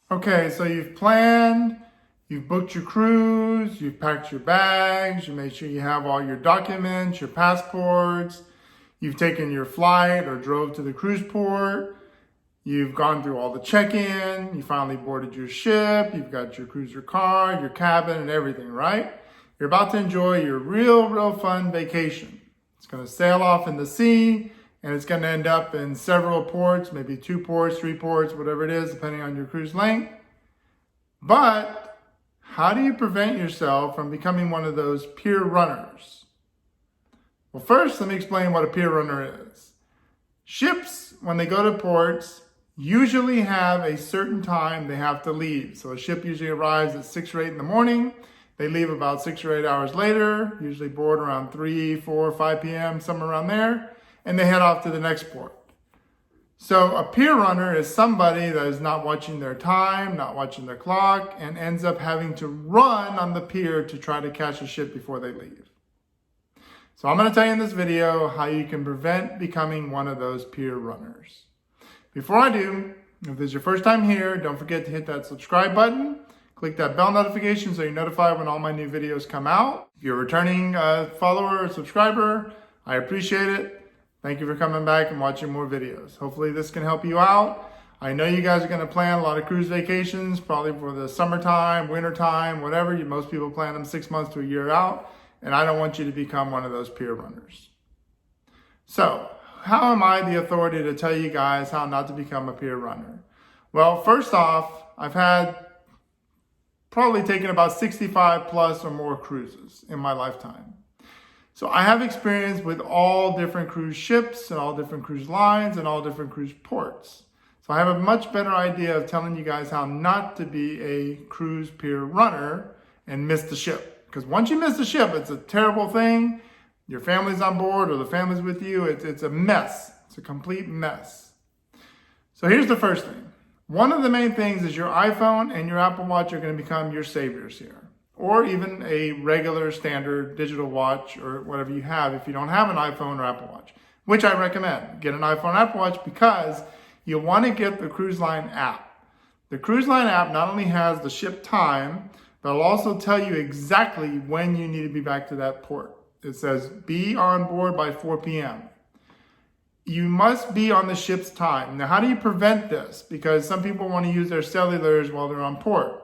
Okay, so you've planned, you've booked your cruise, you've packed your bags, you made sure you have all your documents, your passports, you've taken your flight or drove to the cruise port, you've gone through all the check-in, you finally boarded your ship, you've got your cruiser car, your cabin and everything, right? You're about to enjoy your real fun vacation. It's going to sail off in the sea and it's going to end up in several ports, maybe 2 ports, 3 ports, whatever it is, depending on your cruise length. But how do you prevent yourself from becoming one of those pier runners? Well, first, let me explain what a pier runner is. Ships, when they go to ports, usually have a certain time they have to leave. So a ship usually arrives at 6 or 8 in the morning. They leave about 6 or 8 hours later, usually board around 3, 4, 5 p.m., somewhere around there, and they head off to the next port. So a pier runner is somebody that is not watching their time, not watching their clock, and ends up having to run on the pier to try to catch a ship before they leave. So I'm going to tell you in this video how you can prevent becoming one of those pier runners. Before I do, if this is your first time here, don't forget to hit that subscribe button. Click that bell notification so you're notified when all my new videos come out. If you're a returning follower or subscriber, I appreciate it. Thank you for coming back and watching more videos. Hopefully this can help you out. I know you guys are going to plan a lot of cruise vacations, probably for the summertime, wintertime, whatever. Most people plan them 6 months to a year out, and I don't want you to become one of those pier runners. So, how am I the authority to tell you guys how not to become a pier runner? Well, first off, I've had probably taken about 65 plus or more cruises in my lifetime. So I have experience with all different cruise ships and all different cruise lines and all different cruise ports. So I have a much better idea of telling you guys how not to be a cruise pier runner and miss the ship. Because once you miss the ship, it's a terrible thing. Your family's on board or the family's with you. It's a mess. It's a complete mess. So here's the first thing. One of the main things is your iPhone and your Apple Watch are going to become your saviors here. Or even a regular standard digital watch or whatever you have if you don't have an iPhone or Apple Watch, which I recommend. Get an iPhone or Apple Watch because you want to get the cruise line app. The cruise line app not only has the ship time, but it'll also tell you exactly when you need to be back to that port. It says be on board by 4 p.m. You must be on the ship's time. Now, how do you prevent this? Because some people want to use their cellulars while they're on port.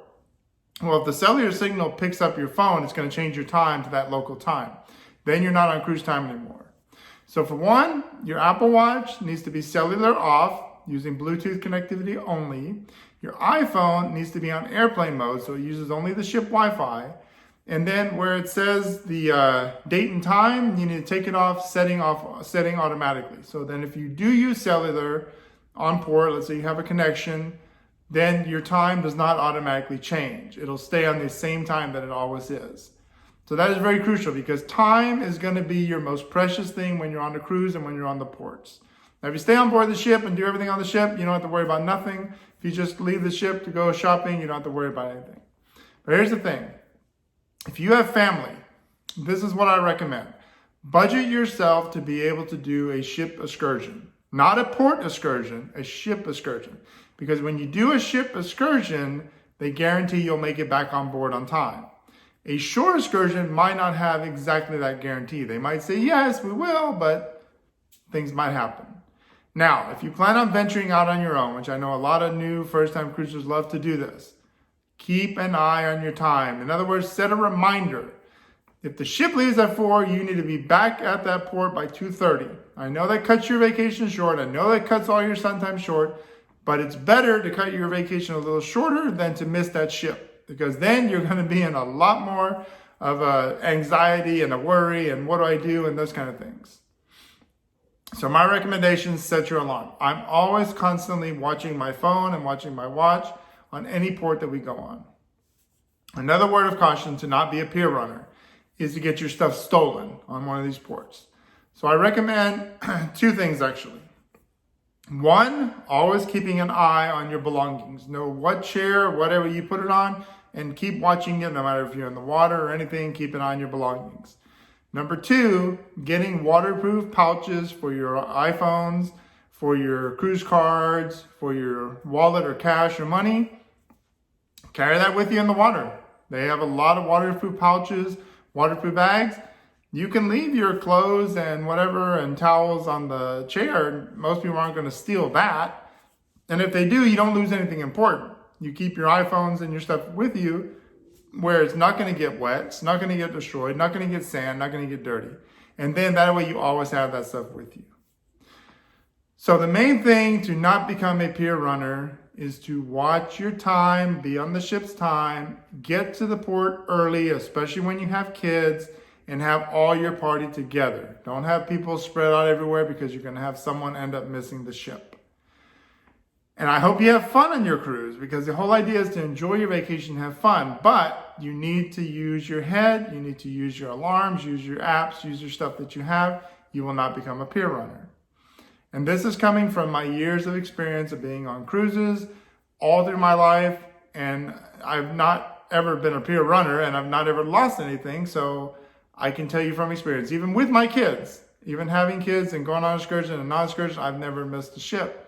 Well, if the cellular signal picks up your phone, it's going to change your time to that local time. Then you're not on cruise time anymore. So for one, your Apple Watch needs to be cellular off, using Bluetooth connectivity only. Your iPhone needs to be on airplane mode, so it uses only the ship Wi-Fi. And then where it says the date and time, you need to take it off, setting automatically. So then if you do use cellular on port, let's say you have a connection, then your time does not automatically change. It'll stay on the same time that it always is. So that is very crucial because time is going to be your most precious thing when you're on the cruise and when you're on the ports. Now, if you stay on board the ship and do everything on the ship, you don't have to worry about nothing. If you just leave the ship to go shopping, you don't have to worry about anything. But here's the thing. If you have family, this is what I recommend. Budget yourself to be able to do a ship excursion. Not a port excursion, a ship excursion. Because when you do a ship excursion, they guarantee you'll make it back on board on time. A shore excursion might not have exactly that guarantee. They might say, yes, we will, but things might happen. Now, if you plan on venturing out on your own, which I know a lot of new first-time cruisers love to do this, keep an eye on your time. In other words, set a reminder. If the ship leaves at 4, you need to be back at that port by 2:30. I know that cuts your vacation short. I know that cuts all your sun time short. But it's better to cut your vacation a little shorter than to miss that ship. Because then you're going to be in a lot more of anxiety and a worry and what do I do and those kind of things. So my recommendation is set your alarm. I'm always constantly watching my phone and watching my watch on any port that we go on. Another word of caution to not be a pier runner is to get your stuff stolen on one of these ports. So I recommend 2 things actually. One, always keeping an eye on your belongings. Know what chair, whatever you put it on, and keep watching it no matter if you're in the water or anything, keep an eye on your belongings. Number 2, getting waterproof pouches for your iPhones, for your cruise cards, for your wallet or cash or money. Carry that with you in the water. They have a lot of waterproof pouches, waterproof bags. You can leave your clothes and whatever and towels on the chair. Most people aren't going to steal that. And if they do, you don't lose anything important. You keep your iPhones and your stuff with you where it's not going to get wet, it's not going to get destroyed, not going to get sand, not going to get dirty. And then that way you always have that stuff with you. So the main thing to not become a pier runner is to watch your time, be on the ship's time, get to the port early, especially when you have kids, and have all your party together. Don't have people spread out everywhere because you're going to have someone end up missing the ship. And I hope you have fun on your cruise, because the whole idea is to enjoy your vacation and have fun. But you need to use your head, you need to use your alarms, use your apps, use your stuff that you have. You will not become a pier runner. And this is coming from my years of experience of being on cruises all through my life. And I've not ever been a pier runner, and I've not ever lost anything. So I can tell you from experience, even with my kids, even having kids and going on excursion and non-excursion, I've never missed a ship.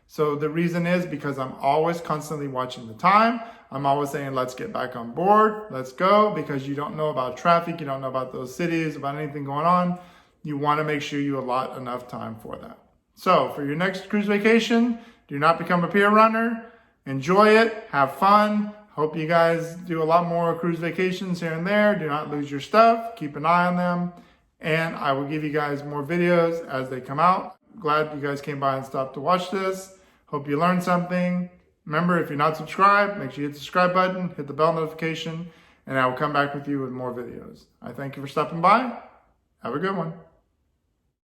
So the reason is because I'm always constantly watching the time. I'm always saying, let's get back on board. Let's go, because you don't know about traffic. You don't know about those cities, about anything going on. You want to make sure you allot enough time for that. So for your next cruise vacation, do not become a pier runner. Enjoy it. Have fun. Hope you guys do a lot more cruise vacations here and there. Do not lose your stuff. Keep an eye on them. And I will give you guys more videos as they come out. Glad you guys came by and stopped to watch this. Hope you learned something. Remember, if you're not subscribed, make sure you hit the subscribe button, hit the bell notification, and I will come back with you with more videos. I thank you for stopping by. Have a good one.